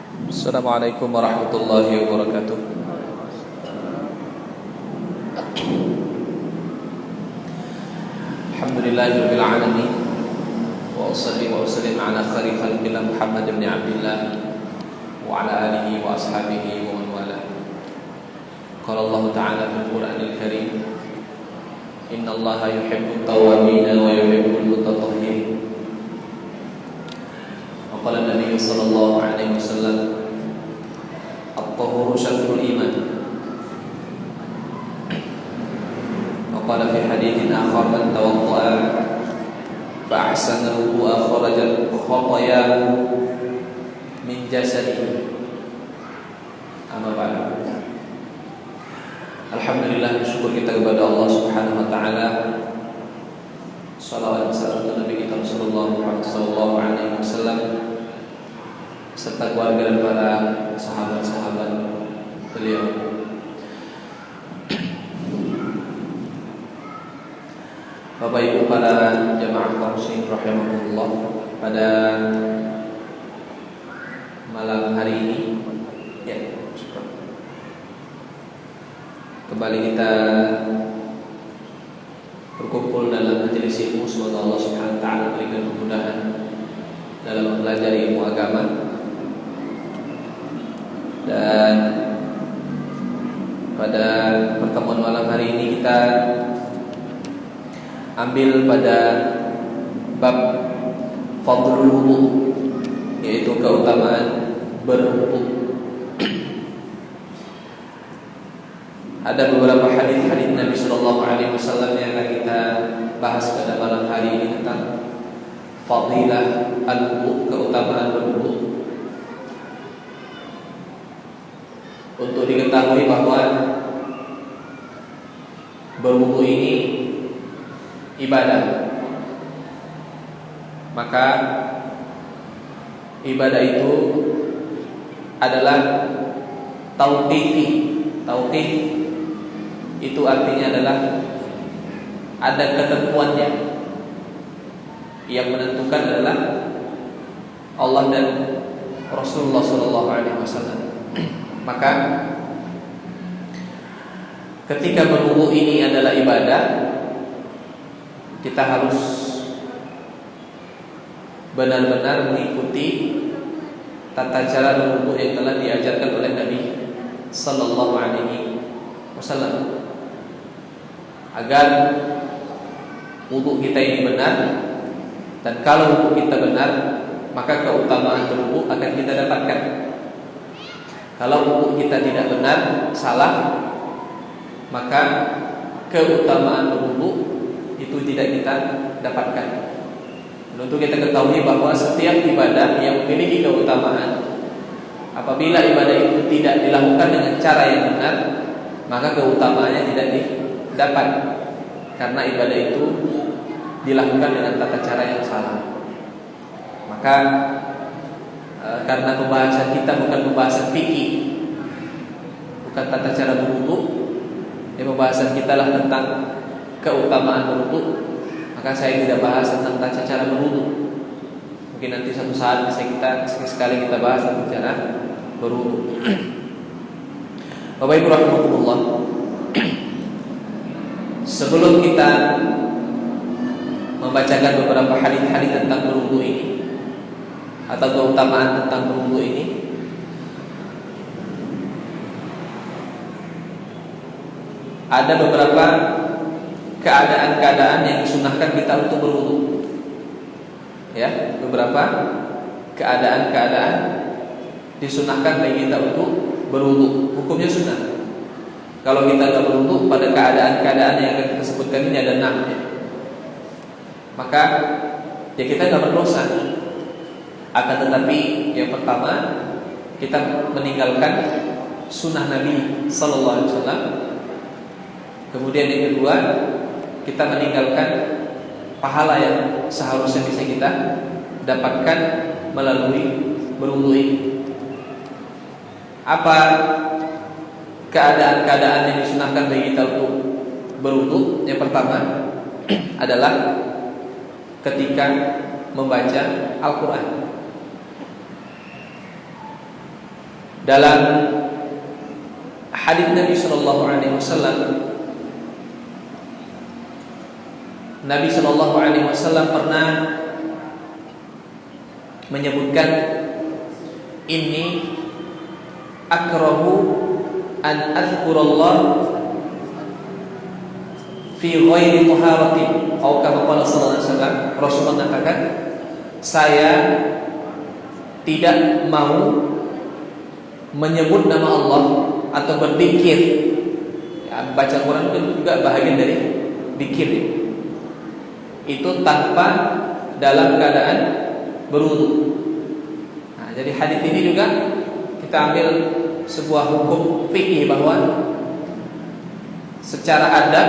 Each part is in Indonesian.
Assalamualaikum warahmatullahi wabarakatuh. Alhamdulillahirabbil alamin. Wa usalli wa usallim ala khairi khalqillah Muhammad ibn Abdillah wa ala alihi wa ashabihi wa man wala. Qala Allah Ta'ala fil Qur'anil Karim, Inna Allaha yuhibbut tawwabin wa yuhibbul mutatahhirin. Wa qala Nabi sallallahu alaihi wasallam, At-tahuru syatrul iman. Wa qala fi haditsin akhar, man tawadda'a fa ahsana wudu'a kharaja khatayahu min jasadihi. Amma ba'du. Alhamdulillah, bersyukur kita kepada Allah Subhanahu wa taala. Shalawat dan salam kepada Nabi kita Rasulullah Muhammad sallallahu alaihi wasallam serta keluarga dan para sahabat-sahabat beliau. Bapak Ibu para jamaah kaum muslimin rahimakumullah, pada malam hari ini kembali kita berkumpul dalam majelis ilmu. Semoga Allah Subhanahu wa taala berikan kemudahan dalam mempelajari ilmu agama. Dan pada pertemuan malam hari ini kita ambil pada bab fadlul wudu, yaitu keutamaan berwudu. Ada beberapa hadis-hadis Nabi sallallahu alaihi wasallam yang akan kita bahas pada malam hari ini tentang fadilah al-wudu, keutamaan berwudu. Untuk diketahui bahwa berwudu ini ibadah, maka ibadah itu adalah tauqifi. Tauqif itu artinya adalah ada ketentuannya. Yang menentukan adalah Allah dan Rasulullah sallallahu alaihi wasallam. Maka ketika berwudu ini adalah ibadah, kita harus benar-benar mengikuti tata cara berwudu yang telah diajarkan oleh Nabi sallallahu alaihi wasallam, agar wudu kita ini benar. Dan kalau wudu kita benar, maka keutamaan berwudu akan kita dapatkan. Kalau wudu kita tidak benar, salah, maka keutamaan berwudu itu tidak kita dapatkan. Dan untuk kita ketahui bahwa setiap ibadah yang memiliki keutamaan, apabila ibadah itu tidak dilakukan dengan cara yang benar, maka keutamaannya tidak didapat, karena ibadah itu dilakukan dengan tata cara yang salah. Maka karena pembahasan kita bukan pembahasan fikih, bukan tata cara berwudu, pembahasan kita lah tentang keutamaan berwudu, maka saya tidak bahas tentang tata cara berwudu. Mungkin nanti satu saat bisa sekali kita bahas tentang cara berwudu. Bapak Ibu rahimakumullah, sebelum kita membacakan beberapa hadis-hadis tentang berwudu ini atau keutamaan tentang berwudu ini, ada beberapa keadaan-keadaan yang disunahkan kita untuk berwudu. Ya, beberapa keadaan-keadaan disunahkan bagi kita untuk berwudu. Hukumnya sunnah. Kalau kita tidak berwudu pada keadaan-keadaan yang akan kita sebutkan ini ada 6 ya. Maka ya kita tidak berdosa. Akan tetapi yang pertama, kita meninggalkan sunnah Nabi sallallahu alaihi wasallam. Kemudian yang kedua, kita meninggalkan pahala yang seharusnya bisa kita dapatkan melalui berwudu ini. Apa keadaan-keadaan yang disunahkan bagi kita untuk berwudu? Yang pertama adalah ketika membaca Al-Quran. Dalam hadis Nabi Shallallahu Alaihi Wasallam, Nabi Shallallahu Alaihi Wasallam pernah menyebutkan, ini akrahu an azkurallah fi ghairi taharatin, atau kama qala sallallahu alaihi wasallam. Rasulullah mengatakan, saya tidak mau menyebut nama Allah atau berzikir. Ya, baca Quran itu juga bahagian dari zikir. Itu tanpa dalam keadaan berwudu. Nah, jadi hadis ini juga kita ambil sebuah hukum fikih bahwa secara adab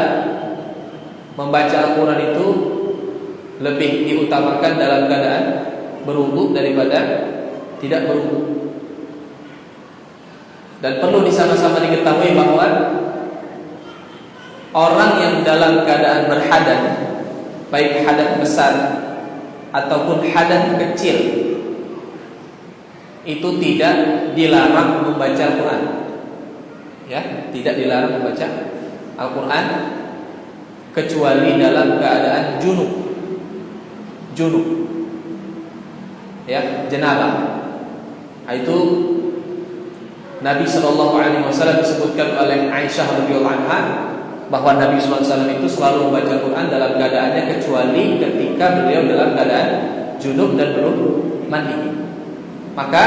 membaca Al-Quran itu lebih diutamakan dalam keadaan berwudu daripada tidak berwudu. Dan perlu disama-sama diketahui bahwa orang yang dalam keadaan berhadas, baik hadas besar ataupun hadas kecil, itu tidak dilarang membaca Al-Quran. Ya, tidak dilarang membaca Al-Quran kecuali dalam keadaan junub, ya, janabah. Nah, itu Nabi Shallallahu Alaihi Wasallam disebutkan oleh Aisyah radhiyallahu anha bahwa Nabi Sallallahu Alaihi Wasallam itu selalu membaca Quran dalam keadaannya kecuali ketika beliau dalam keadaan junub dan belum mandi. Maka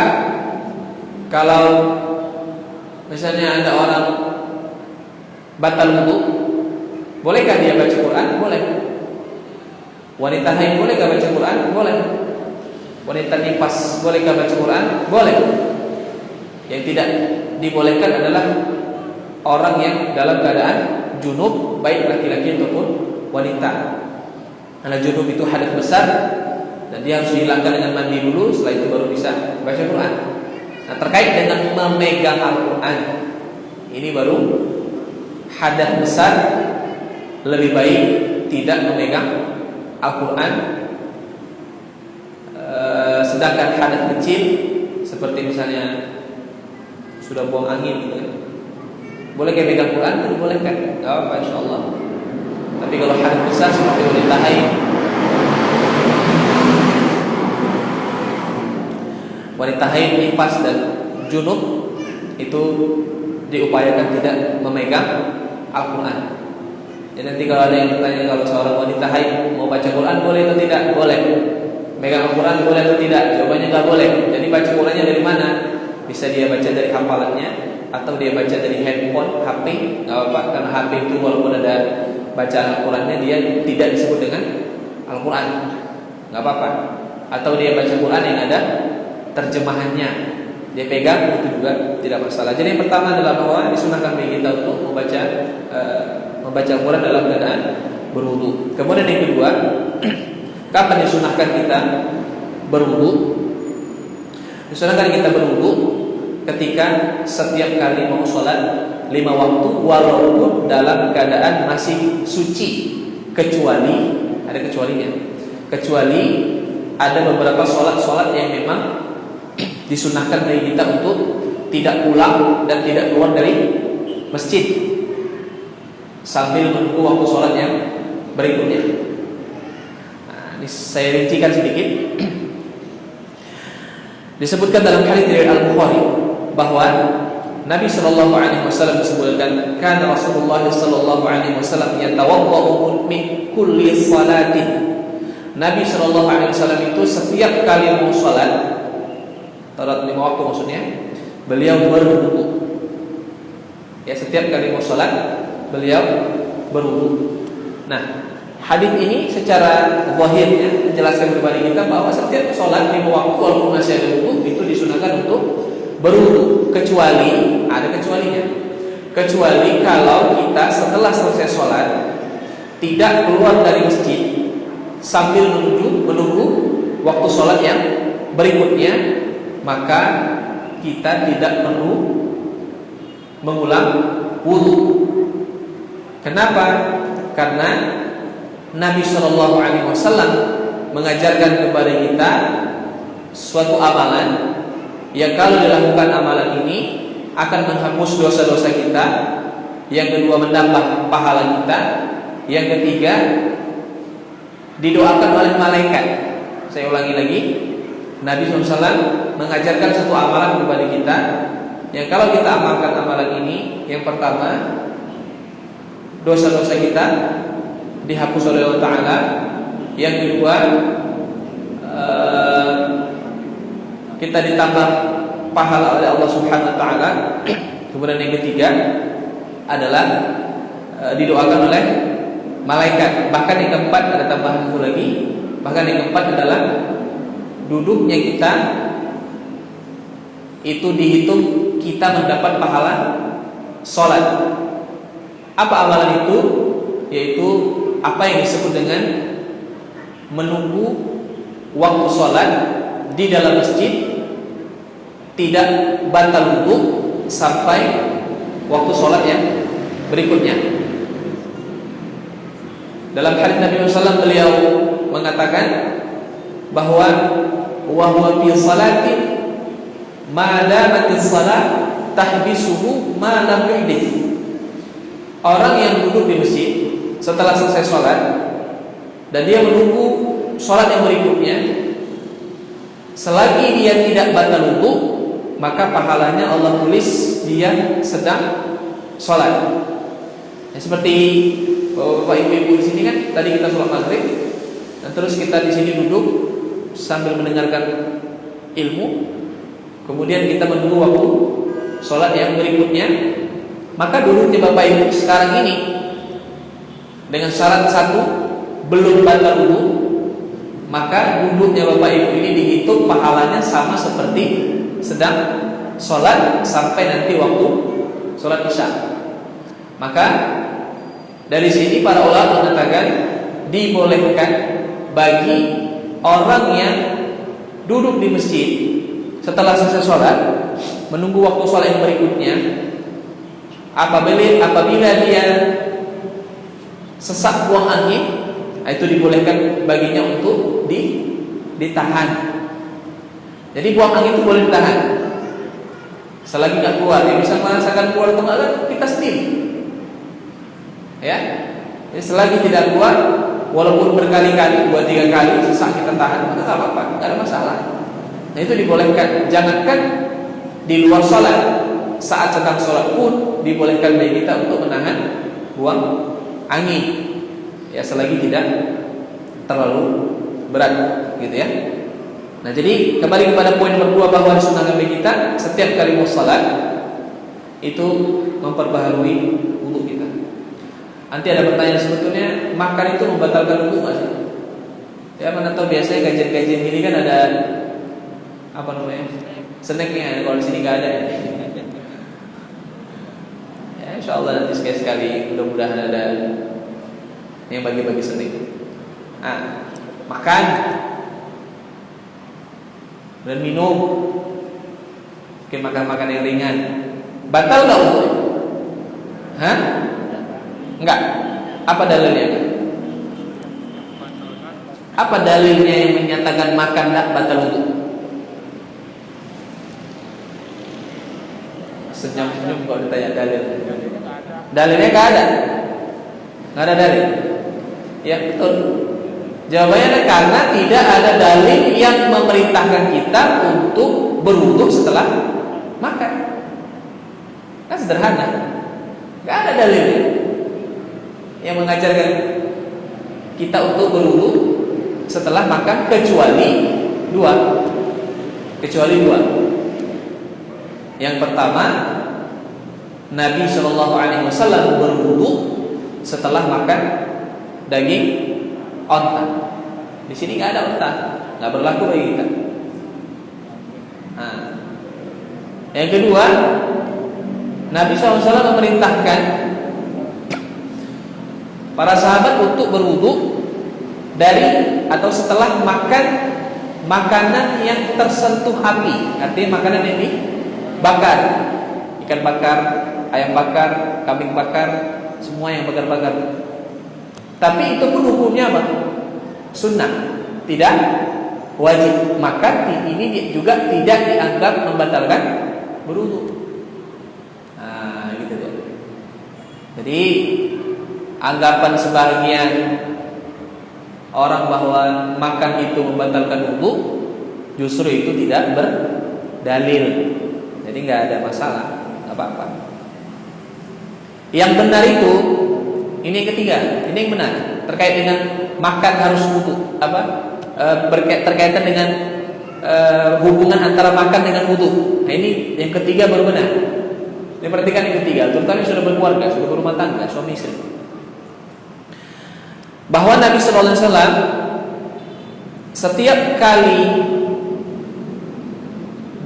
kalau misalnya ada orang batal wudu, bolehkah dia baca Quran? Boleh. Wanita haid bolehkah baca Quran? Boleh. Wanita nifas bolehkah baca Quran? Boleh. Yang tidak dibolehkan adalah orang yang dalam keadaan junub, baik laki-laki ataupun wanita. Karena junub itu hadas besar dan dia harus dihilangkan dengan mandi dulu, setelah itu baru bisa baca Quran. Nah, terkait dengan memegang Al-Quran, ini baru hadas besar, lebih baik tidak memegang Al-Quran. Sedangkan hadas kecil seperti misalnya sudah buang angin gitu kan, boleh kayak pegang Quran? Boleh kan? Gak apa-apa insyaallah. Tapi kalau hadas besar seperti wanita haid, wanita haid, nifas dan junub, itu diupayakan tidak memegang Al-Quran. Jadi nanti kalau ada yang bertanya, kalau seorang wanita haid mau baca Quran boleh atau tidak? Boleh. Megang Al-Quran boleh atau tidak? Jawabannya nggak boleh. Jadi baca Qurannya dari mana? Bisa dia baca dari hafalannya atau dia baca dari handphone, HP, nggak apa-apa. Karena HP itu walaupun ada bacaan Al-Qurannya, dia tidak disebut dengan Al-Quran, nggak apa-apa. Atau dia baca Quran yang ada terjemahannya, dia pegang, itu juga tidak masalah. Jadi yang pertama adalah bahwa disunahkan bagi kita untuk membaca Al-Quran dalam keadaan berwudu. Kemudian yang kedua, kapan disunahkan kita berwudu? Disunahkan kita berwudu ketika setiap kali mau sholat 5 waktu, walaupun dalam keadaan masih suci, kecuali ada kecualinya. Kecuali ada beberapa sholat yang memang disunahkan bagi kita untuk tidak pulang dan tidak keluar dari masjid sambil menunggu waktu sholat yang berikutnya. Nah, ini saya rincikan sedikit. Disebutkan dalam hadis dari Al-Bukhari bahwa Nabi sallallahu alaihi wasallam disebutkan, kan Rasulullah sallallahu alaihi wasallam yatawaddau min kulli salatin. Nabi sallallahu alaihi wasallam itu setiap kali mau salat, salat 5 waktu maksudnya, beliau berwudu. Ya, setiap kali mau salat beliau berwudu. Nah, hadis ini secara zahirnya menjelaskan kepada kita bahwa setiap sholat 5 waktu walaupun masih ada wudu itu disunahkan untuk berwudu, kecuali ada kecualinya. Kecuali kalau kita setelah selesai sholat tidak keluar dari masjid sambil menunggu waktu sholat yang berikutnya, maka kita tidak perlu mengulang wudu. Kenapa? Karena Nabi Shallallahu Alaihi Wasallam mengajarkan kepada kita suatu amalan yang kalau dilakukan amalan ini akan menghapus dosa-dosa kita. Yang kedua, menambah pahala kita. Yang ketiga, didoakan oleh malaikat. Saya ulangi lagi, Nabi SAW mengajarkan satu amalan kepada kita, yang kalau kita amalkan amalan ini, yang pertama, dosa-dosa kita dihapus oleh Allah Ta'ala. Yang kedua, kita ditambah pahala oleh Allah Subhanahu Wa Ta'ala. Kemudian yang ketiga adalah didoakan oleh malaikat. Bahkan yang keempat, ada tambahan satu lagi. Bahkan yang keempat adalah duduknya kita itu dihitung kita mendapat pahala sholat. Apa amalan itu? Yaitu apa yang disebut dengan menunggu waktu sholat di dalam masjid, tidak batal wudu sampai waktu sholat yang berikutnya. Dalam hadis Nabi SAW beliau mengatakan bahwa wa huwa fi salatin ma damatis salat tahbisuhu ma lam yuhdits. Orang yang duduk di masjid setelah selesai sholat dan dia menunggu sholat yang berikutnya, selagi dia tidak batal wudu, maka pahalanya Allah tulis dia sedang sholat. Ya, seperti bapak ibu-ibu di sini kan, tadi kita sholat maghrib dan terus kita di sini duduk sambil mendengarkan ilmu, kemudian kita menunggu waktu sholat yang berikutnya. Maka duduknya bapak ibu sekarang ini dengan syarat satu, belum batal wudu, maka duduknya bapak ibu ini dihitung pahalanya sama seperti sedang sholat sampai nanti waktu sholat isya. Maka dari sini para ulama mengatakan dibolehkan bagi orang yang duduk di masjid setelah selesai sholat menunggu waktu sholat yang berikutnya, apabila dia sesak buang angin, itu dibolehkan baginya untuk ditahan. Jadi buang angin itu boleh ditahan selagi nggak keluar. Dia bisa merasakan keluar atau enggak kita sendiri, ya. Jadi selagi tidak keluar, walaupun berkali-kali, 2-3 kali sesak kita tahan, maka nggak apa-apa, nggak ada masalah. Nah itu dibolehkan. Jangankan di luar sholat, saat sedang sholat pun dibolehkan bagi kita untuk menahan buang angin, ya, selagi tidak terlalu berat, gitu ya. Nah jadi kembali kepada poin kedua, bahwa disunahkan bagi kita setiap kali mau sholat itu memperbaharui wudu kita. Nanti ada pertanyaan, sebetulnya makan itu membatalkan wudu nggak sih? Ya, mana tahu biasanya kajian-kajian gini kan ada apa namanya, snacknya. Kalau di sini nggak ada ya. Ya insya Allah nanti sekali-sekali mudah-mudahan ada yang bagi-bagi snack. Nah, makan dan minum, mungkin makan-makan yang ringan, batal nggak wudu? Hah? Enggak. Apa dalilnya? Apa dalilnya yang menyatakan makan enggak batal wudu? Senyum-senyum kalau ditanya dalil. Dalilnya enggak ada. Enggak ada dalil. Ya betul. Jawabannya karena tidak ada dalil yang memerintahkan kita untuk berwudu setelah makan. Kan sederhana. Enggak ada dalil yang mengajarkan kita untuk berwudu setelah makan, kecuali dua. Yang pertama, Nabi SAW berwudu setelah makan daging onta. Di sini nggak ada onta, nggak berlaku bagi kita. Nah, yang kedua, Nabi SAW memerintahkan para sahabat untuk berwudu dari atau setelah makan makanan yang tersentuh api. Artinya makanan yang dibakar, ikan bakar, ayam bakar, kambing bakar, semua yang bakar-bakar. Tapi itu pun hukumnya apa? Sunnah, tidak wajib, maka ini juga tidak dianggap membatalkan berwudu. Nah, gitu ya. Jadi anggapan sebagian orang bahwa makan itu membatalkan wudu, justru itu tidak berdalil. Jadi nggak ada masalah, nggak apa-apa. Yang benar itu, ini yang ketiga, ini yang benar terkait dengan makan harus wudu, berkaitan dengan hubungan antara makan dengan wudu. Nah ini yang ketiga baru benar. Ini perhatikan yang ketiga, terutama yang sudah berkeluarga, sudah berumah tangga, suami istri, bahwa Nabi Sallallahu Alaihi Wasallam setiap kali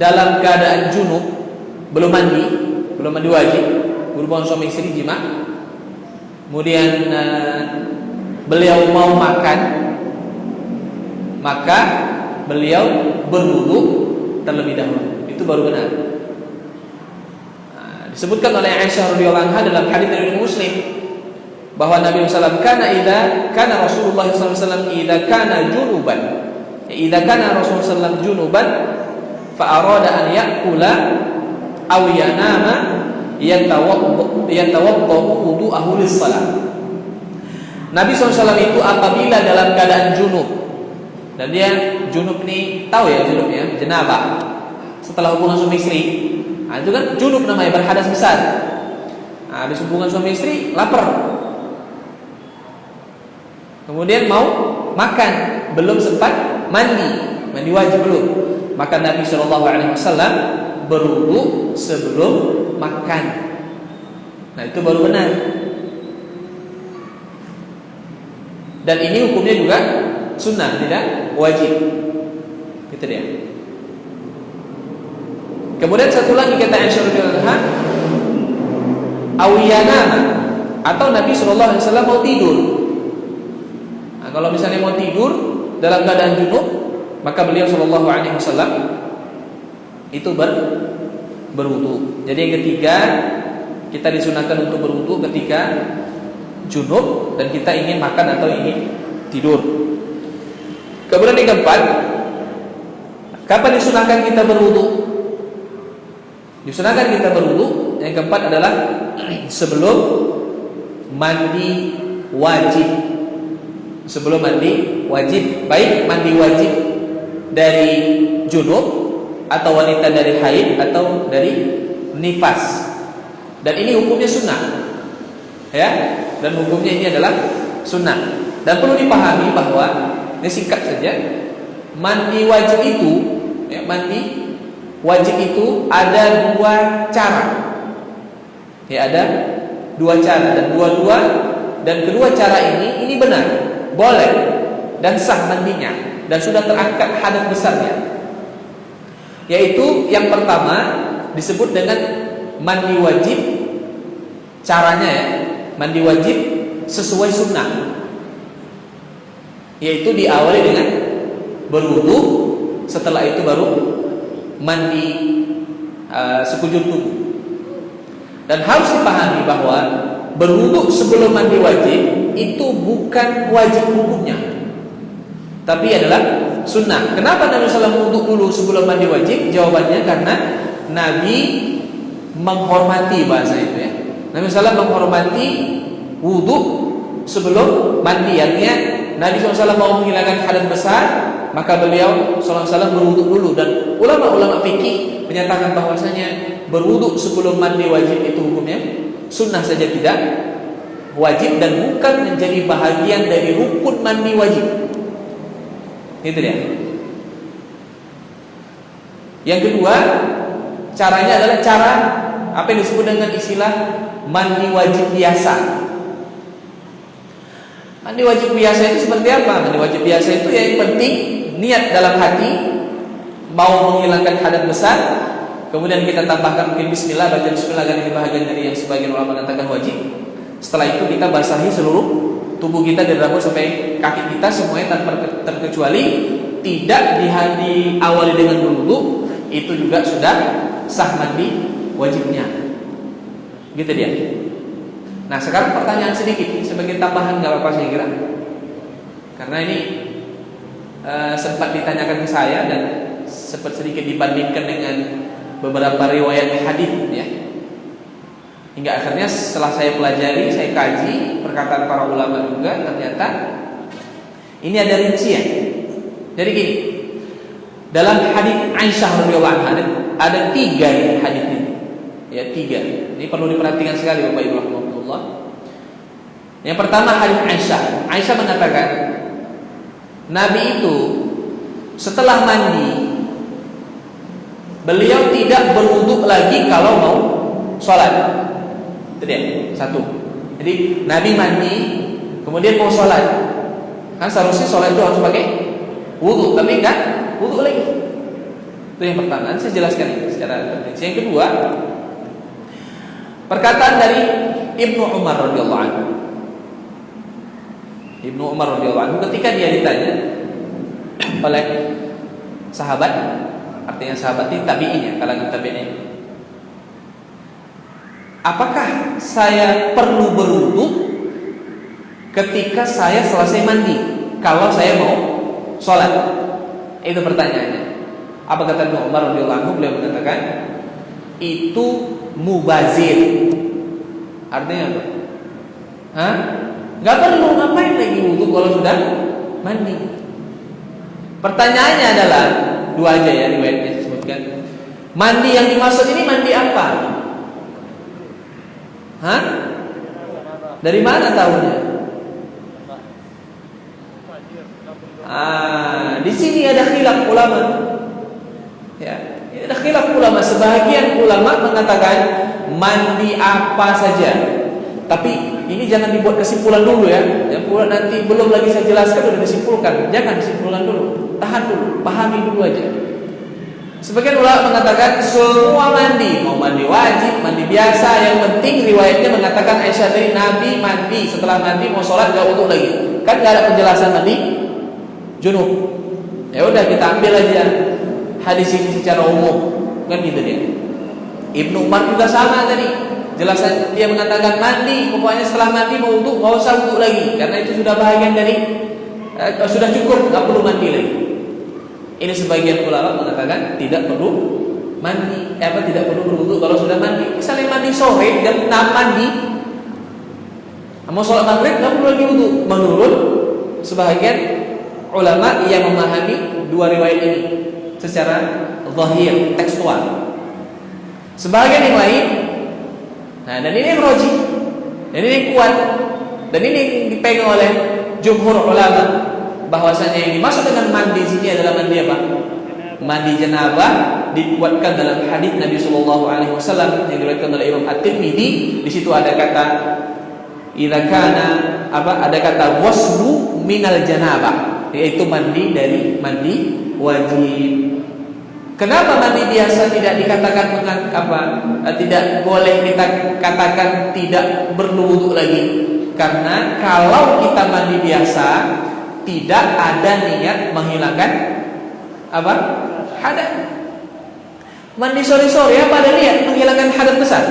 dalam keadaan junub, belum mandi wajib, berhubungan suami istri jima, kemudian beliau mau makan, maka beliau berwudu terlebih dahulu. Itu baru benar. Nah, disebutkan oleh Aisyah radhiyallahu anha dalam hadis dari Muslim bahwa Nabi SAW kana Rasulullah SAW idza kana junuban, idza kana Rasulullah SAW junuban fa arada an ya'kula aw yanama yatawadda wudu'ahu lis-shalah. Nabi SAW itu apabila dalam keadaan junub, dan dia junub nih, tahu ya junub ya, jenabah setelah hubungan suami istri. Nah, itu kan junub namanya, berhadas besar. Nah, habis hubungan suami istri lapar, kemudian mau makan, belum sempat mandi wajib belum, maka Nabi SAW berwudu sebelum makan. Nah itu baru benar. Dan ini hukumnya juga sunnah, tidak wajib. Gitu dia. Kemudian satu lagi kata Aisyah radhiyallahu anha, awiyanama, atau Nabi SAW mau tidur. Nah, kalau misalnya mau tidur dalam keadaan junub, maka beliau SAW itu berwudu. Jadi yang ketiga, kita disunahkan untuk berwudu ketika junub dan kita ingin makan atau ingin tidur. Kemudian yang keempat, kapan disunahkan kita berwudu? Disunahkan kita berwudu yang keempat adalah sebelum mandi wajib. Sebelum mandi wajib, baik mandi wajib dari junub atau wanita dari haid atau dari nifas. Dan ini hukumnya sunnah, ya. Dan hukumnya ini adalah sunnah. Dan perlu dipahami bahwa, ini singkat saja, mandi wajib itu, ya, mandi wajib itu ada dua cara. Ya, ada dua cara dan kedua cara ini benar, boleh dan sah mandinya dan sudah terangkat hadas besarnya. Yaitu yang pertama disebut dengan mandi wajib, caranya ya, mandi wajib sesuai sunnah, yaitu diawali dengan berwudu, setelah itu baru mandi sekujur tubuh. Dan harus dipahami bahwa berwudu sebelum mandi wajib itu bukan wajib hukumnya, tapi adalah sunnah. Kenapa Nabi SAW wudhu dulu sebelum mandi wajib? Jawabannya karena Nabi menghormati, bahasa itu ya. Nabi SAW menghormati wudhu sebelum mandi. Artinya Nabi SAW mau menghilangkan hadas besar, maka beliau SAW berwudhu dulu. Dan ulama-ulama fikih menyatakan bahwasanya berwudhu sebelum mandi wajib itu hukumnya sunnah saja, tidak wajib, dan bukan menjadi bahagian dari rukun mandi wajib. Itu dia. Yang kedua, caranya adalah cara apa yang disebut dengan istilah mandi wajib biasa. Mandi wajib biasa itu seperti apa? Mandi wajib biasa itu yang penting niat dalam hati, mau menghilangkan hadas besar, kemudian kita tambahkan mungkin bismillah, baca bismillah, dan ini bahagian dari yang sebagian ulama mengatakan wajib. Setelah itu kita basahi seluruh tubuh kita dari rambut sampai kaki kita semuanya tanpa terkecuali, tidak diawali dengan berwudu, itu juga sudah sah mandi wajibnya. Gitu dia. Nah sekarang pertanyaan sedikit sebagai tambahan, nggak apa-apa saya kira, karena ini sempat ditanyakan ke saya dan sempat sedikit dibandingkan dengan beberapa riwayat hadis ya. Hingga akhirnya setelah saya pelajari, saya kaji perkataan para ulama juga, ternyata ini ada rincian. Jadi gini, dalam hadis Aisyah radhiyallahu anha ada 3 hadis ini. Ya, 3. Ini perlu diperhatikan sekali Bapak Ibu rahimahullah. Yang pertama hadis Aisyah. Aisyah mengatakan Nabi itu setelah mandi beliau tidak berwudu lagi kalau mau sholat. Itu dia, 1. Jadi Nabi mandi kemudian mau sholat. Kan seharusnya sholat itu harus pakai wudu, tapi enggak wudu lagi. Itu yang pertama. Nanti saya jelaskan secara terperinci. Yang kedua, perkataan dari Ibnu Umar radhiyallahu anhu. Ibnu Umar radhiyallahu anhu ketika dia ditanya oleh sahabat, artinya sahabat ini tabi'in ya, kalangan tabi'in, apakah saya perlu berwudu ketika saya selesai mandi kalau saya mau sholat? Itu pertanyaannya. Apa kata Ibnu Umar radhiyallahu anhu? Beliau mengatakan itu mubazir. Artinya apa? Hah? Gak perlu, ngapain lagi wudu kalau sudah mandi? Pertanyaannya adalah 2 aja ya riwayatnya disebutkan. Mandi yang dimaksud ini mandi apa? Hah? Dari mana tahunya? Di sini ada khilaf ulama. Ya, ini ada khilaf ulama. Sebahagian ulama mengatakan mandi apa saja. Tapi ini jangan dibuat kesimpulan dulu ya. Yang pula nanti belum lagi saya jelaskan sudah disimpulkan. Jangan disimpulkan dulu. Tahan dulu, pahami dulu aja. Sebagian ulama mengatakan semua mandi, mau mandi wajib, mandi biasa, yang penting riwayatnya mengatakan Aisyah dari Nabi mandi, setelah mandi mau sholat gak wudu lagi. Kan gak ada penjelasan mandi junub. Ya udah kita ambil aja hadis ini secara umum. Kan gitu dia. Ibnu Umar juga sama tadi. Jelasan dia mengatakan mandi, pokoknya setelah mandi mau wudu, enggak usah wudu lagi karena itu sudah bahagian dari sudah cukup, enggak perlu mandi lagi. Ini sebagian ulama mengatakan tidak perlu mandi, tidak perlu berwudu kalau sudah mandi. Misalnya mandi sore jam 6 mandi, mau sholat maghrib enggak perlu lagi wudu. Menurut sebagian ulama yang memahami 2 riwayat ini secara zahir, tekstual. Sebagian yang lain, nah, dan ini yang rajih, dan ini yang kuat, dan ini yang dipegang oleh jumhur ulama, bahwasanya yang dimaksud dengan mandi sini adalah mandi apa? Mandi janabah, dikuatkan dalam hadis Nabi sallallahu alaihi wasallam yang diriwayatkan oleh Imam At-Tirmidzi. Di situ ada kata idza kana ada kata waslu minal janabah, yaitu mandi dari mandi wajib. Kenapa mandi biasa tidak dikatakan tidak boleh kita katakan tidak perlu wudu lagi? Karena kalau kita mandi biasa tidak ada niat menghilangkan hadas. Mandi sore-sore apa ada niat menghilangkan hadas besar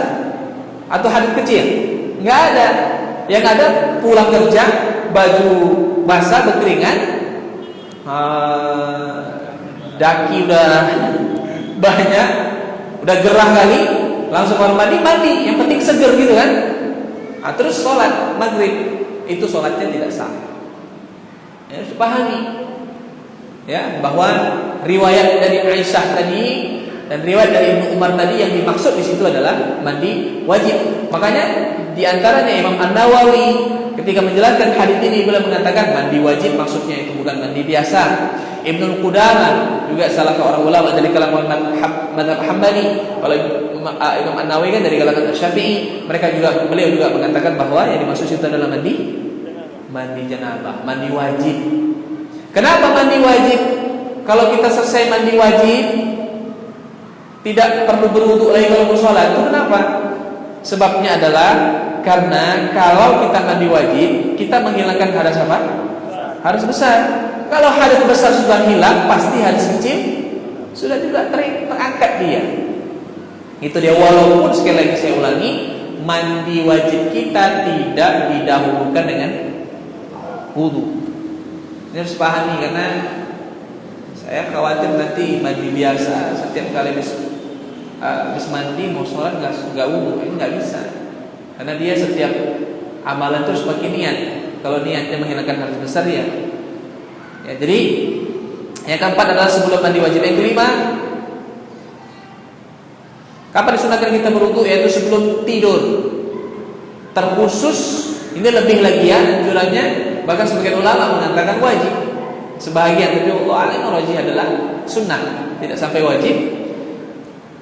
atau hadas kecil? Enggak ada. Yang ada pulang kerja baju basah berkeringat, daki udah banyak, udah gerah kali, langsung kamar mandi, yang penting seger gitu kan. Terus sholat maghrib, itu sholatnya tidak sah. Ya, harus pahami ya bahwa riwayat dari Aisyah tadi dan riwayat dari Ibnu Umar tadi yang dimaksud di situ adalah mandi wajib. Makanya di antaranya Imam An-Nawawi ketika menjelaskan hadis ini beliau mengatakan mandi wajib maksudnya itu bukan mandi biasa. Ibnu Qudamah juga salah seorang ulama dari kalangan mazhab Hambali. Kalau Imam An-Nawawi kan dari kalangan Syafi'i. Beliau juga mengatakan bahwa yang dimaksud itu adalah mandi janabah, mandi wajib. Kenapa mandi wajib? Kalau kita selesai mandi wajib tidak perlu berwudu lagi kalau mau sholat. Itu kenapa? Sebabnya adalah karena kalau kita mandi wajib, kita menghilangkan hadas apa? Hadas besar. Kalau hadas besar sudah hilang, pasti hadas kecil sudah juga terangkat dia. Itu dia, walaupun sekali lagi saya ulangi, mandi wajib kita tidak didahulukan dengan wudu. Ini harus pahami karena Saya khawatir nanti mandi biasa setiap kali habis mandi mau sholat nggak wudu, ini nggak bisa. Karena dia setiap amalan terus pakai niat. Kalau niatnya menghilangkan hadis besar ya. Jadi yang keempat adalah sebelum mandi wajib. Yang kelima, kapan disunahkan kita berwudu? Yaitu sebelum tidur. Terkhusus ini lebih lagi ya anjurannya, bahkan sebagian ulama mengatakan wajib. Sebahagian, tapi Allah alim rajih adalah sunnah, tidak sampai wajib.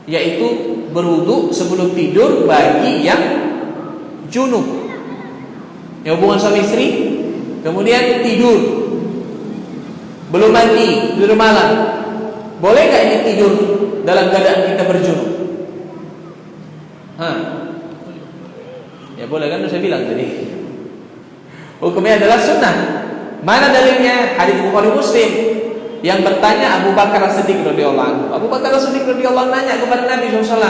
Yaitu berwudu sebelum tidur bagi yang junub, yang hubungan suami istri, kemudian tidur, belum mandi, tidur malam. Boleh nggak ini tidur dalam keadaan kita berjunub? Ya boleh kan, saya bilang tadi. Hukumnya adalah sunnah. Mana dalilnya? Hadis Bukhari Muslim yang bertanya Abu Bakar As-Siddiq radhiyallahu anhu. Abu Bakar As-Siddiq radhiyallahu anhu nanya kepada Nabi SAW,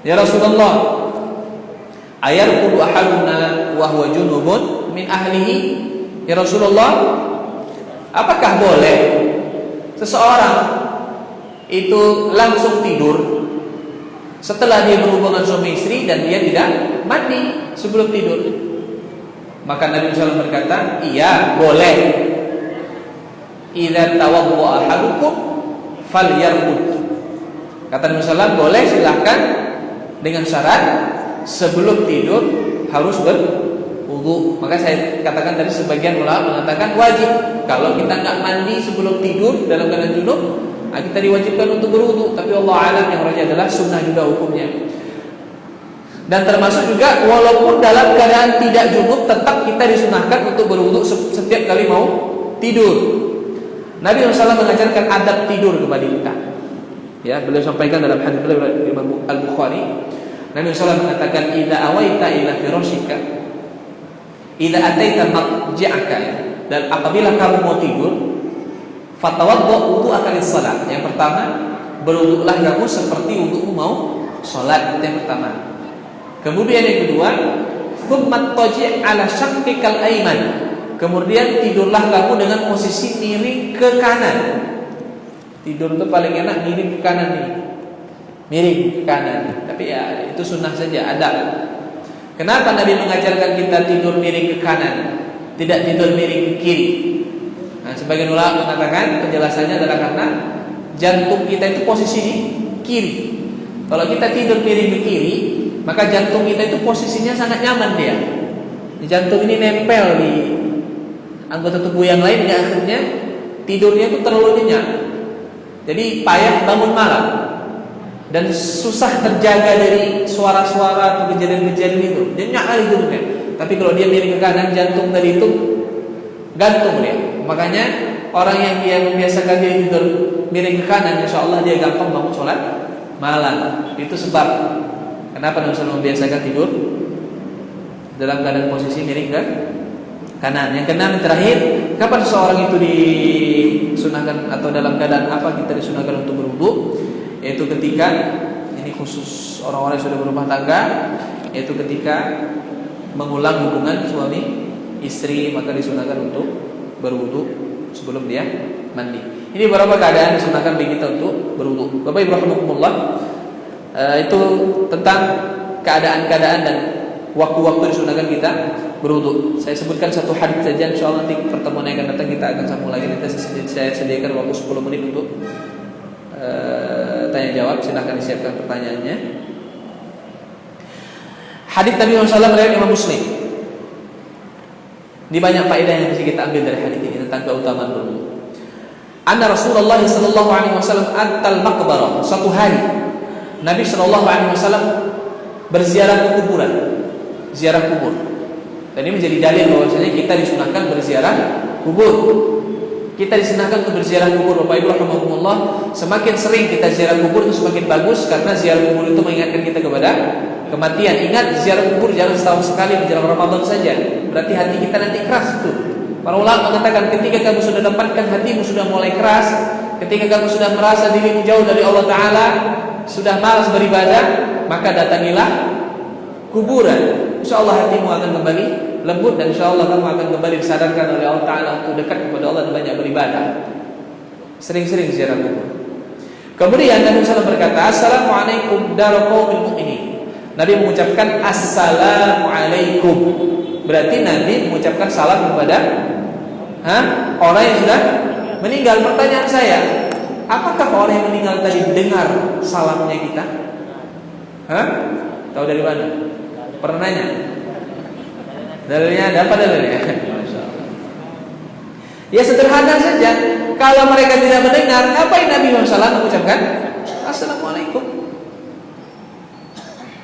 ya Rasulullah, ayarqudu ahaduna wa huwa junubun min ahlihi? Ya Rasulullah, apakah boleh seseorang itu langsung tidur setelah dia berhubungan suami istri dan dia tidak mandi sebelum tidur? Maka Nabi SAW berkata, iya boleh. Idza tawaddaa ahadukum falyarqud. Kata Nabi SAW, boleh, silahkan, dengan syarat sebelum tidur harus berwudu. Maka saya katakan tadi sebagian ulama mengatakan wajib. Kalau kita nggak mandi sebelum tidur dalam keadaan junub, kita diwajibkan untuk berwudu. Tapi Allah alam yang rajih adalah sunnah juga hukumnya. Dan termasuk juga walaupun dalam keadaan tidak junub tetap kita disunahkan untuk berwudu setiap kali mau tidur. Nabi SAW mengajarkan adab tidur kepada kita. Ya, beliau sampaikan dalam hadis beliau Imam Al-Bukhari. Nabi SAW mengatakan, "Idza awaita ila firashika, idza ataita madja'aka." Dan apabila kamu mau tidur, fatawadda wudu'aka lis-shalah. Yang pertama, berwudulah kamu seperti wudu'mu mau salat. Itu yang pertama. Kemudian yang kedua, thumma taji' ala shaqqikal ayman. Kemudian tidurlah kamu dengan posisi miring ke kanan. Tidur itu paling enak miring ke kanan nih. Miring ke kanan. Tapi ya itu sunnah saja, adab. Kenapa Nabi mengajarkan kita tidur miring ke kanan, tidak tidur miring ke kiri? Nah, sebagian ulama mengatakan penjelasannya adalah karena jantung kita itu posisi di kiri. Kalau kita tidur miring ke kiri, maka jantung kita itu posisinya sangat nyaman dia. Jantung ini nempel di anggota tubuh yang lain, dan akhirnya tidurnya itu terlalu nyenyak. Jadi payah bangun malam dan susah terjaga dari suara-suara atau kejadian-kejadian itu. Nyenyak kali tidurnya. Tapi kalau dia miring ke kanan, jantung tadi itu gantung dia. Makanya orang yang dia membiasakan dia tidur miring ke kanan, insya Allah dia gampang bangun sholat malam. Itu sebab kenapa Nabi SAW membiasakan tidur dalam keadaan posisi miring ke kanan. Yang keenam, terakhir, kapan seseorang itu disunahkan atau dalam keadaan apa kita disunahkan untuk berwudu? Yaitu ketika, ini khusus orang-orang yang sudah berumah tangga, yaitu ketika mengulang hubungan suami istri, maka disunahkan untuk berwudu sebelum dia mandi. Ini beberapa keadaan disunahkan bagi kita untuk berwudu. Bapak Ibu rahimakumullah, itu tentang keadaan-keadaan dan waktu-waktu disunahkan kita berwudu. Saya sebutkan satu hadis saja, insyaallah nanti pertemuan yang akan datang kita akan sambung lagi. Nanti saya sediakan waktu 10 menit untuk tanya jawab. Silahkan disiapkan pertanyaannya. Hadis Nabi SAW riwayat Imam Muslim. Ini banyak faedah yang bisa kita ambil dari hadis ini tentang keutamaan berwudu. Anna Rasulullah sallallahu alaihi wasallam atal maqbarah. Suatu hari Nabi sallallahu alaihi wasallam berziarah ke kuburan, ziarah kubur. Dan ini menjadi dalil bahwasanya kita disunahkan berziarah kubur. Kita disunahkan untuk berziarah kubur. Bapak Ibu rahimakumullah, semakin sering kita ziarah kubur itu semakin bagus, karena ziarah kubur itu mengingatkan kita kepada kematian. Ingat, ziarah kubur jangan setahun sekali menjelang Ramadan saja. Berarti hati kita nanti keras tuh. Para ulama mengatakan ketika kamu sudah dapatkan hatimu sudah mulai keras, ketika kamu sudah merasa dirimu jauh dari Allah Ta'ala, sudah malas beribadah, maka datangilah kuburan. InsyaAllah hatimu akan kembali lembut, dan insyaAllah kamu akan kembali disadarkan oleh Allah Ta'ala untuk dekat kepada Allah dan banyak beribadah. Sering-sering ziarah kubur. Kemudian Nabi SAW berkata, Assalamualaikum daraqaumil mu'minin. Nabi mengucapkan Assalamualaikum. Berarti Nabi mengucapkan salam kepada orang yang sudah meninggal. Pertanyaan saya, apakah orang yang meninggal tadi dengar salamnya kita? Tahu dari mana? Pernah nanya? Dalilnya ada apa dalilnya? Ya sederhana saja. Kalau mereka tidak mendengar, ngapain Nabi SAW mengucapkan Assalamualaikum?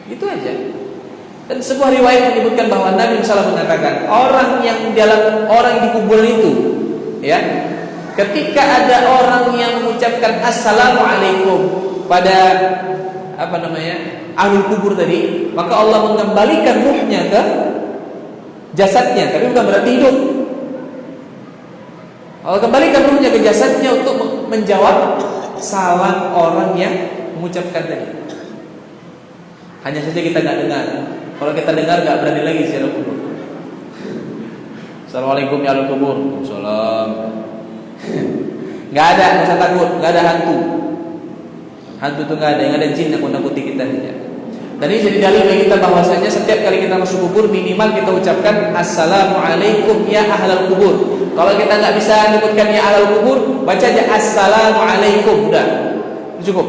Itu aja. Dan sebuah riwayat menyebutkan bahwa Nabi SAW mengatakan orang yang di kuburan itu, ya, ketika ada orang yang mengucapkan Assalamualaikum pada ahlul kubur tadi, maka Allah mengembalikan ruhnya ke jasadnya, tapi bukan berarti hidup. Allah kembalikan ruhnya ke jasadnya untuk menjawab salam orang yang mengucapkan tadi. Hanya saja kita nggak dengar. Kalau kita dengar nggak berani lagi ziarah kubur. Assalamualaikum ya ahli kubur. Salam. Nggak ada, nggak usah takut, nggak ada hantu. Hantu itu nggak ada, yang ada jin yang menakuti kita saja. Dan ini jadi dalil bagi kita bahwasanya setiap kali kita masuk kubur minimal kita ucapkan Assalamualaikum ya ahlal kubur. Kalau kita nggak bisa menyebutkan ya ahlal kubur, baca aja Assalamualaikum, udah cukup.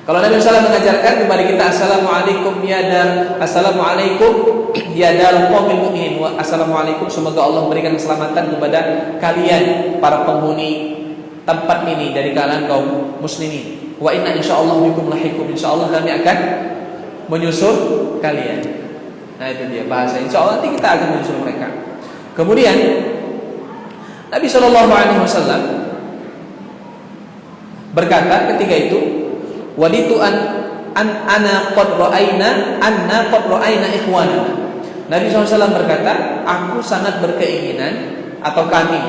Kalau Nabi SAW mengajarkan kepada kita Assalamualaikum ya dar qaumil mu'minin wa Assalamualaikum, semoga Allah memberikan keselamatan kepada kalian para penghuni tempat ini dari kalangan kaum muslimin. Wa inna insyaallah bikum lahiqum, insyaallah kami akan menyusul kalian. Nah itu dia bahasa insyaallah, nanti kita akan menyusul mereka. Kemudian Nabi SAW berkata ketika itu, waditu anna qad ra'ayna ikhwana. Nabi SAW berkata, aku sangat berkeinginan, atau kami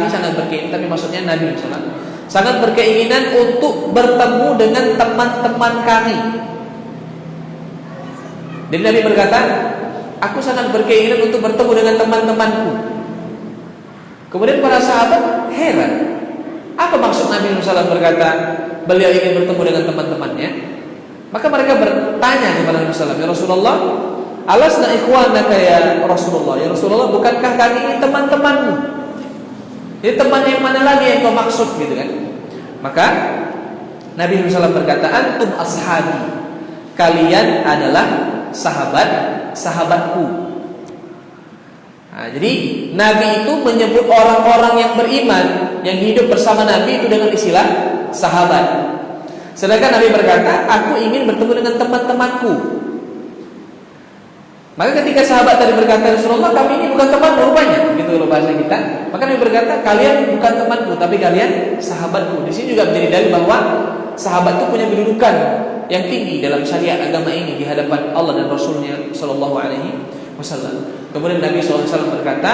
sangat berkeinginan, tapi maksudnya Nabi SAW sangat berkeinginan untuk bertemu dengan teman-teman kami. Dan Nabi berkata, aku sangat berkeinginan untuk bertemu dengan teman-temanku. Kemudian para sahabat heran, apa maksud Nabi SAW berkata beliau ingin bertemu dengan teman-temannya? Maka mereka bertanya kepada Nabi SAW, ya Rasulullah, alasna ikhwanaka ya Rasulullah, ya Rasulullah, bukankah kami ini teman-temanmu? Jadi teman yang mana lagi yang kau maksud, gitu kan? Maka Nabi SAW berkata, antum ashabi, kalian adalah sahabatku. Nah, jadi Nabi itu menyebut orang-orang yang beriman yang hidup bersama Nabi itu dengan istilah sahabat. Sedangkan Nabi berkata, aku ingin bertemu dengan teman-temanku. Maka ketika sahabat tadi berkata, Rasulullah, kami ini bukan teman rupanya, gitu loh bahasa kita. Maka Nabi berkata, kalian bukan temanku, tapi kalian sahabatku. Di sini juga menjadi dalil bahwa sahabat itu punya kedudukan yang tinggi dalam syariat agama ini di hadapan Allah dan Rasulnya Shallallahu Alaihi Wasallam. Kemudian Nabi SAW berkata,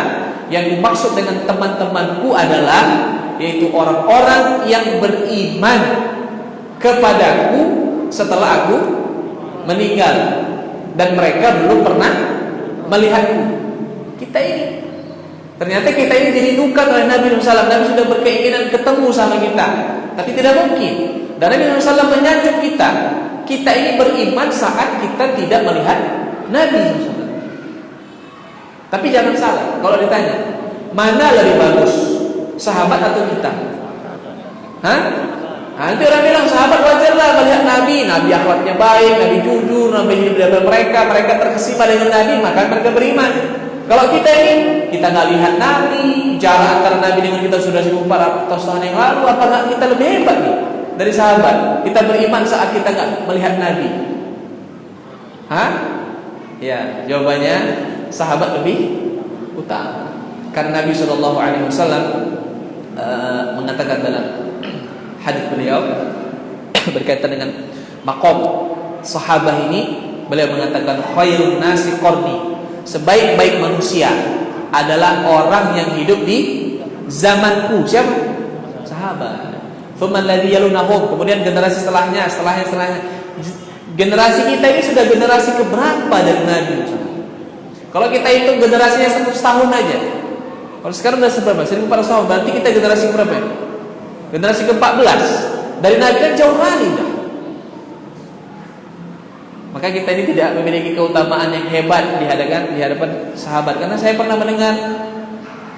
yang dimaksud dengan teman-temanku adalah yaitu orang-orang yang beriman kepadaku setelah aku meninggal dan mereka belum pernah melihatku. Ternyata kita ini dirindukan oleh Nabi SAW. Nabi sudah berkeinginan ketemu sama kita, tapi tidak mungkin. Dan Nabi SAW menyanjung kita ini beriman saat kita tidak melihat Nabi SAW. Tapi jangan salah, kalau ditanya mana lebih bagus, sahabat atau kita? Nanti orang bilang sahabat wajarlah melihat Nabi akhlaknya baik, Nabi jujur, Nabi hidup dengan mereka terkesima dengan Nabi, maka mereka beriman. Kalau kita ini, kita nggak lihat Nabi, jarak antara Nabi dengan kita sudah 1400 tahun yang lalu, apakah kita lebih hebat nih dari sahabat? Kita beriman saat kita nggak melihat Nabi. Ya, jawabannya sahabat lebih utama. Karena Nabi SAW mengatakan dalam hadis beliau berkaitan dengan maqam sahabat ini, beliau mengatakan khairun nasi qarni, sebaik-baik manusia adalah orang yang hidup di zamanku. Siapa? Sahabat. Tsumma alladzi yalunahum, kemudian generasi setelahnya. Generasi kita ini sudah generasi keberapa dari Nabi? Kalau kita hitung generasinya 100 tahun aja, Kalau sekarang udah seberapa? 1400 tahun. Berarti kita generasi berapa ya? Generasi ke-14. Dari Nabi kan jauh kali dah. Maka kita ini tidak memiliki keutamaan yang hebat di hadapan sahabat. Karena saya pernah mendengar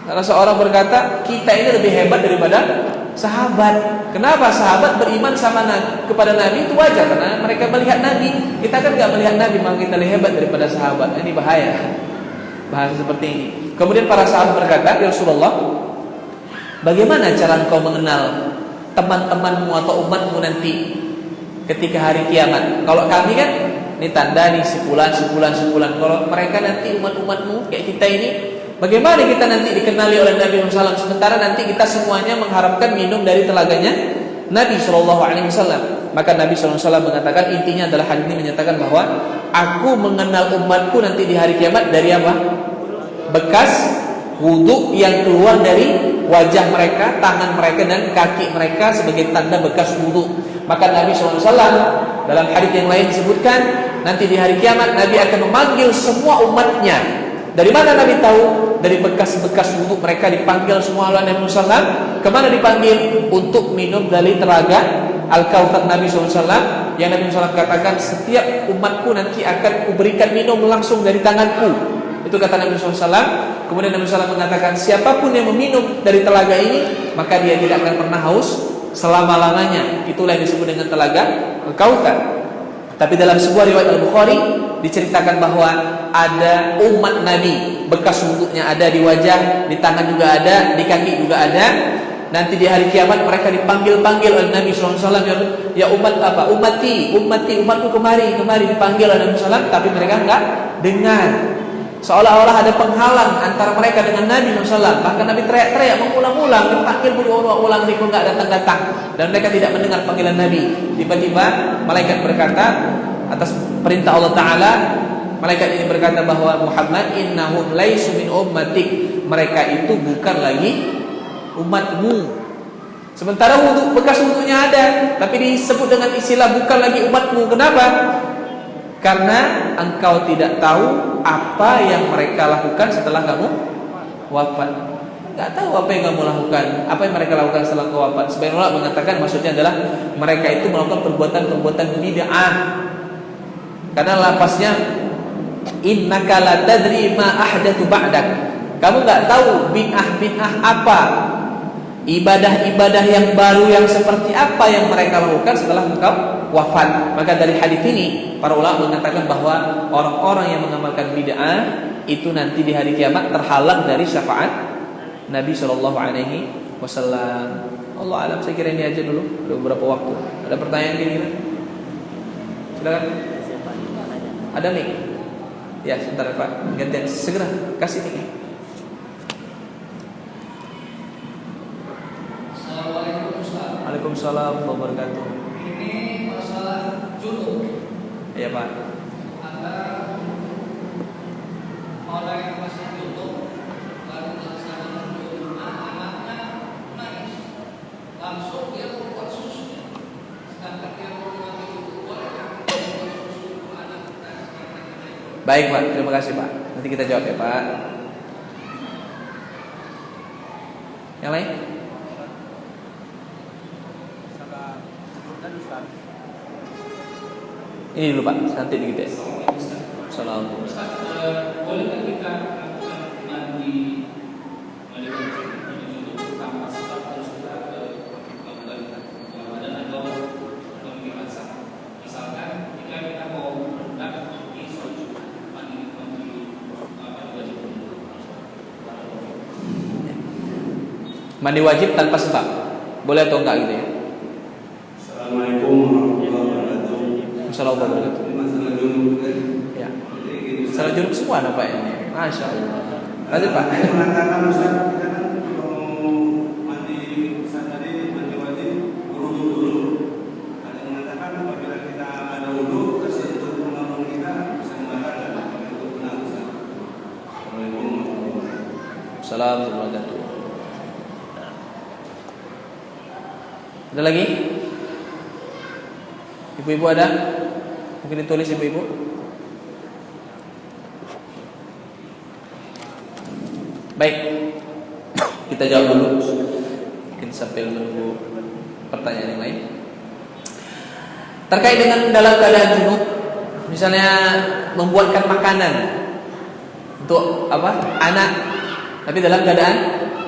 salah seorang berkata, kita ini lebih hebat daripada sahabat. Kenapa? Sahabat beriman kepada Nabi itu wajar karena mereka melihat Nabi. Kita kan nggak melihat Nabi, maka kita lebih hebat daripada sahabat. Ini bahaya. Bahasa seperti ini. Kemudian para sahabat berkata, "Ya Rasulullah, bagaimana cara engkau mengenal teman-temanmu atau umatmu nanti ketika hari kiamat? Kalau kami kan ini tanda nih sebulan. Kalau mereka nanti umat-umatmu kayak kita ini, bagaimana kita nanti dikenali oleh Nabi SAW? Sementara nanti kita semuanya mengharapkan minum dari telaganya Nabi SAW. Maka Nabi SAW mengatakan, intinya adalah hadis ini menyatakan bahwa aku mengenal umatku nanti di hari kiamat dari apa? Bekas wudhu yang keluar dari wajah mereka, tangan mereka dan kaki mereka sebagai tanda bekas wudhu. Maka Nabi SAW dalam hadis yang lain disebutkan, nanti di hari kiamat Nabi akan memanggil semua umatnya. Dari mana Nabi tahu? Dari bekas-bekas wudhu mereka dipanggil semua oleh Nabi SAW. Kemana dipanggil? Untuk minum dari telaga Al-Kautsar Nabi SAW. Yang Nabi SAW katakan, setiap umatku nanti akan kuberikan minum langsung dari tanganku. Itu kata Nabi SAW. Kemudian Nabi SAW mengatakan, siapapun yang meminum dari telaga ini, maka dia tidak akan pernah haus selama-lamanya. Itulah yang disebut dengan telaga Al-Kautsar. Tapi dalam sebuah riwayat Al-Bukhari diceritakan bahwa ada umat Nabi, bekas wudhunya ada di wajah, di tangan juga ada, di kaki juga ada. Nanti di hari kiamat mereka dipanggil-panggil oleh Nabi SAW, ya umat apa? Umatku kemari dipanggil oleh Nabi SAW, tapi mereka enggak dengar. Seolah-olah ada penghalang antara mereka dengan Nabi SAW. Bahkan Nabi teriak-teriak mengulang-ulang, dipanggil berulang-ulang, mereka enggak datang-datang, dan mereka tidak mendengar panggilan Nabi. Tiba-tiba malaikat berkata atas perintah Allah Ta'ala, malaikat ini berkata bahwa Muhammad, innahum laisu min ummatik, mereka itu bukan lagi umatmu. Sementara bekas wudhunya ada, tapi disebut dengan istilah bukan lagi umatmu. Kenapa? Karena engkau tidak tahu apa yang mereka lakukan setelah kamu wafat. Enggak tahu apa yang kamu lakukan, apa yang mereka lakukan setelah kamu wafat. Sebagian ulama mengatakan maksudnya adalah mereka itu melakukan perbuatan-perbuatan bid'ah. Karena lafaznya innaka la tadri ma ahdatsu ba'dak. Kamu enggak tahu bid'ah apa, ibadah-ibadah yang baru yang seperti apa yang mereka lakukan setelah engkau wafat. Maka dari hadis ini para ulama mengatakan bahwa orang-orang yang mengamalkan bid'ah itu nanti di hari kiamat terhalang dari syafaat Nabi SAW. Allah alam, saya kira ini aja dulu. Ada beberapa waktu. Ada pertanyaan kira-kira? Silakan. Ada nih? Ya, sebentar Pak. Gantian segera kasih nih. Assalamualaikum Ustaz. Waalaikumsalam warahmatullahi wabarakatuh. Ini masalah junub. Iya Pak. Ada orang yang masih junub baru melaksanakan junubnya, anaknya nangis, langsung dia membuat susu. Sedangkan dia mau mati itu boleh kan membuat susu anak kita. Baik Pak, terima kasih Pak. Nanti kita jawab ya Pak. Yang lain? Ini dulu Pak, nanti dikit ya. Assalamualaikum. Bolehkah kita lakukan mandi junub tanpa sebab harus kita ke Ramadan atau mandi basah? Misalkan jika kita mau berenang di sholat Jumat, mandi wajib. Mandi wajib tanpa sebab, boleh atau enggak gitu ya? Assalamualaikum warahmatullahi wabarakatuh. Assalamualaikum warahmatullahi wabarakatuh. Masalah junub kan? Ya. Salah junub semua Pak ini. Masya Allah. Lanjut Pak. Saya mengatakan Ustaz, kita kan kalau mandi Ustaz tadi mandi wajib berwudu dulu. Ada yang mengatakan apabila kita ada wudu tersentuh pengalaman kita bisa membatalkan apa itu benar Ustaz. Assalamualaikum warahmatullahi wabarakatuh. Assalamualaikum warahmatullahi wabarakatuh. Ada lagi? Ibu-ibu ada? Mungkin ditulis ibu-ibu. Baik. Kita jawab dulu, mungkin sambil menunggu pertanyaan yang lain. Terkait dengan dalam keadaan junub, misalnya membuatkan makanan untuk anak, tapi dalam keadaan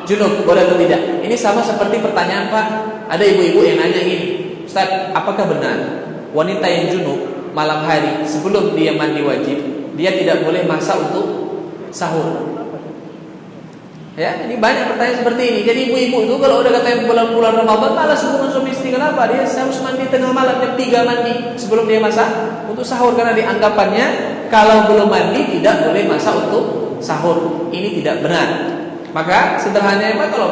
junub, boleh atau tidak? Ini sama seperti pertanyaan Pak, ada ibu-ibu yang nanya gini, Ustaz, apakah benar wanita yang junub malam hari sebelum dia mandi wajib, dia tidak boleh masak untuk sahur? Ya, ini banyak pertanyaan seperti ini. Jadi ibu-ibu itu kalau udah katanya bulan Ramadan malas hubungan suami istri, kenapa? Dia harus mandi tengah malam jam 3 mandi sebelum dia masak untuk sahur, karena dianggapannya kalau belum mandi tidak boleh masak untuk sahur. Ini tidak benar. Maka sederhananya Pak, kalau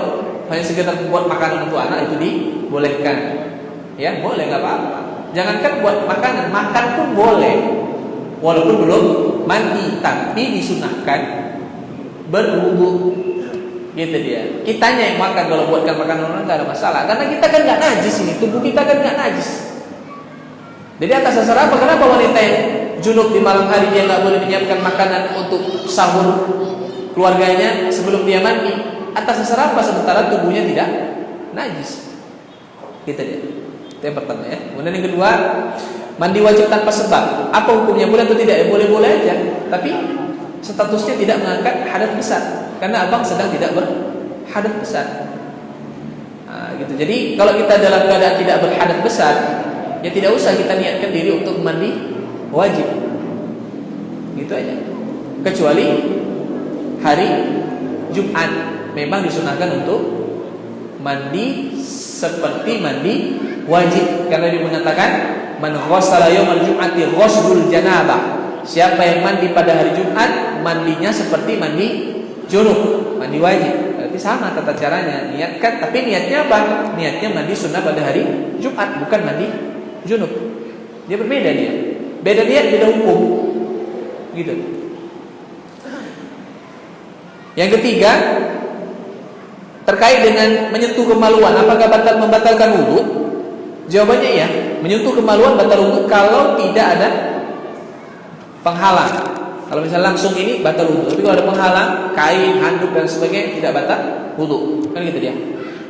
hanya sekedar buat makanan untuk anak itu dibolehkan. Ya, boleh, nggak apa-apa. Jangankan buat makanan, makan pun boleh. Walaupun belum mandi, tapi disunahkan berwudu. Gitu dia. Kitanya yang makan, kalau buatkan makanan orang nggak ada masalah, karena kita kan nggak najis ini, tubuh kita kan nggak najis. Jadi atas dasar apa? Kenapa wanita yang junub di malam hari dia nggak boleh menyiapkan makanan untuk sahur keluarganya sebelum dia mandi? Atas dasar apa? Sementara tubuhnya tidak najis. Gitu dia. Itu yang pertama ya. Kemudian yang kedua, mandi wajib tanpa sebab. Apa hukumnya? Boleh atau tidak? Ya boleh-boleh aja. Tapi statusnya tidak mengangkat hadas besar, karena abang sedang tidak berhadas besar. Nah, gitu. Jadi kalau kita dalam keadaan tidak berhadas besar, ya tidak usah kita niatkan diri untuk mandi wajib. Gitu aja. Kecuali hari Jumat memang disunahkan untuk mandi seperti mandi wajib, karena dia mengatakan man ghassala yaumal jum'ati ghusl janabah. Siapa yang mandi pada hari Jumat, mandinya seperti mandi junub, mandi wajib. Berarti sama tata caranya, niatkan, tapi niatnya apa? Niatnya mandi sunnah pada hari Jumat, bukan mandi junub. Dia berbeda dia. Beda niat, beda hukum. Gitu. Yang ketiga, terkait dengan menyentuh kemaluan, apakah membatalkan wudu? Jawabannya ya, menyentuh kemaluan batal wudu kalau tidak ada penghalang. Kalau misalnya langsung ini batal wudu, tapi kalau ada penghalang, kain, handuk dan sebagainya tidak batal wudu. Kan gitu dia.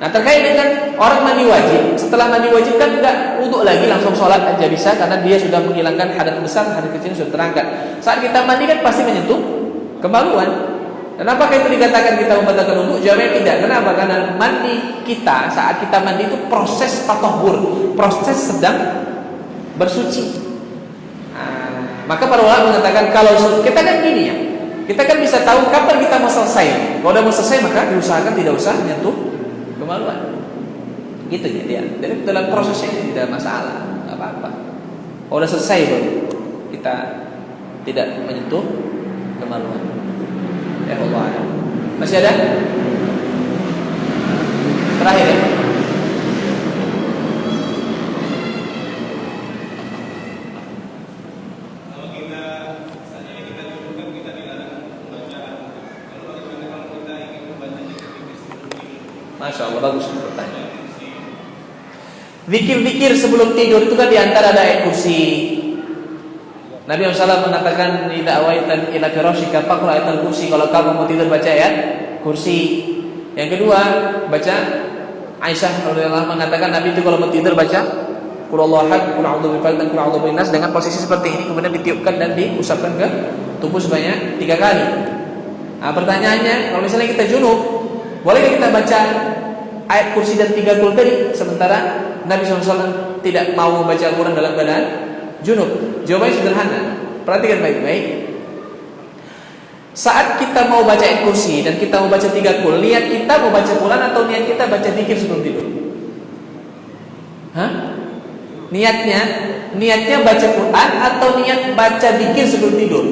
Nah, terkait dengan orang mandi wajib, setelah mandi wajib kan enggak wudu lagi, langsung sholat aja bisa, karena dia sudah menghilangkan hadas besar, hadas kecil sudah terangkat. Saat kita mandi kan pasti menyentuh kemaluan. Dan apakah itu dikatakan kita membatalkan wudu? Jawabnya tidak. Kenapa? Karena mandi kita, saat kita mandi itu proses tatahur, proses sedang bersuci. Maka para ulama mengatakan kalau kita kan gini ya, kita kan bisa tahu kapan kita mau selesai. Kalau udah mau selesai maka diusahakan tidak usah menyentuh kemaluan. Gitu ya dia. Jadi dalam prosesnya ini tidak masalah, nggak apa-apa. Kalau udah selesai baru kita tidak menyentuh kemaluan. Ya Allah. Masih ada? Terakhir ya. Masya Allah, bagus pertanyaan. Zikir-zikir sebelum tidur itu kan diantara ada ayat kursi. Nabi SAW mengatakan idza awaitan ila firashika faqra ayatul kursi. Kalau kamu mau tidur baca ayat kursi. Yang kedua, baca Aisyah radhiyallahu anha mengatakan Nabi itu kalau mau tidur baca qul huwallahu ahad, qul a'udzu birabbil falaq dan qul a'udzu birabbin nas dengan posisi seperti ini, kemudian ditiupkan dan diusapkan ke tubuh sebanyak 3 kali. Nah, pertanyaannya, kalau misalnya kita junub, bolehkah kita baca ayat kursi dan 3 kul tadi sementara Nabi SAW tidak mau membaca Al-Quran dalam keadaan junub? Jawabannya sederhana. Perhatikan baik-baik. Saat kita mau baca ayat kursi dan kita mau baca 3 kul, niat kita mau baca Quran atau niat kita baca zikir sebelum tidur? Hah? Niatnya baca Quran atau niat baca zikir sebelum tidur?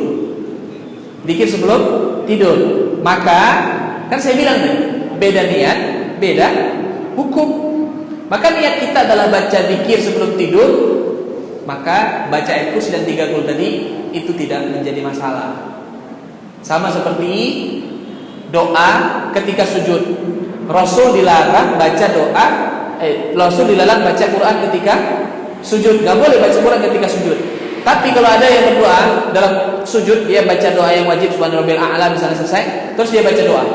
Zikir sebelum tidur. Maka kan saya bilang nih, beda niat, beda hukum. Maka niat kita adalah baca zikir sebelum tidur, maka baca ayat kursi dan 3 kul tadi itu tidak menjadi masalah. Sama seperti doa ketika sujud. Rasul dilarang baca doa, Rasul dilarang baca Quran ketika sujud. Gak boleh baca Quran ketika sujud. Tapi kalau ada yang berdoa dalam sujud, dia baca doa yang wajib subhana rabbil a'la misalnya selesai, terus dia baca doa.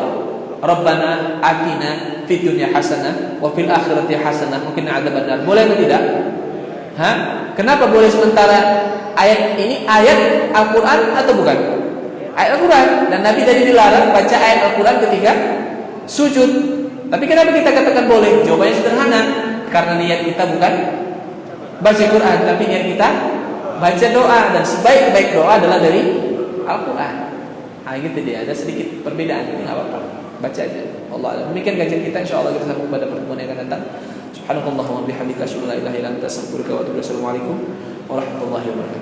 Rabbana atina fid dunya hasanah wa fil akhirati hasanah wa qina adzabannar. Boleh atau tidak? Hah? Kenapa boleh sementara ayat ini ayat Al-Qur'an atau bukan? Ayat Al-Qur'an, dan Nabi tadi dilarang baca ayat Al-Qur'an ketika sujud. Tapi kenapa kita katakan boleh? Jawabannya sederhana, karena niat kita bukan baca Quran, tapi niat kita baca doa, dan sebaik-baik doa adalah dari Al-Quran. Nah gitu dia, ada sedikit perbedaan, ini nggak apa-apa, baca aja. Allah alam. Demikian kajian kita, insyaallah kita sambung pada pertemuan yang akan datang. Subhanallah wa bihamdika asyhadu an la ilaha illa anta astaghfiruka wa atubu ilaik. Assalamualaikum warahmatullahi wabarakatuh.